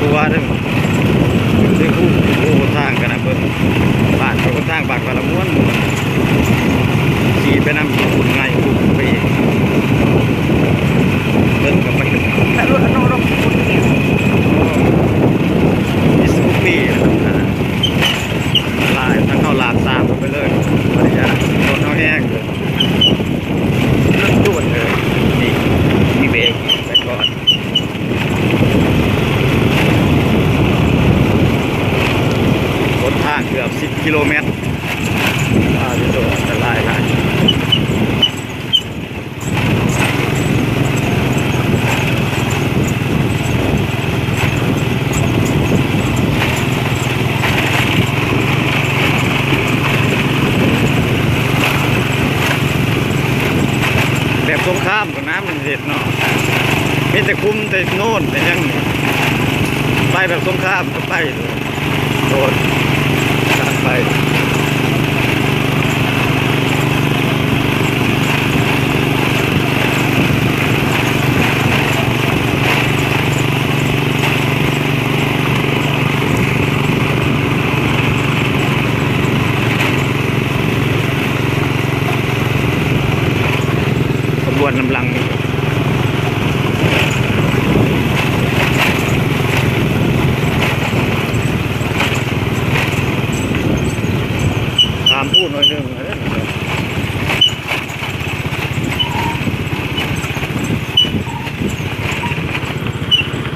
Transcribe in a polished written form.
ตัวเด้อคือคู่ทางกันนะเพิ่นบ้านเขาก็ทางบ้านว่าละม้วนขี่ไปนำขี่ง่ายคู่ไปอีกเพิ่นก็ไปแต่รถอันโน้นคนเดียวมีสกูปปี้นะครับลายถ้าเข้าลาดตามไปเลยปริยาโดนเอาแห้งเลยรถด่วนเลยนี่มีเบรกไปก่อนรถทางเกือบ10 กิโลเมตรจะโดนอันตรายหลายแบบสงครามกับน้ำมันเห็ดเนาะมีแต่คุ้มแต่โน่นแต่ยังไปแบบสงครามก็ไปโดนไป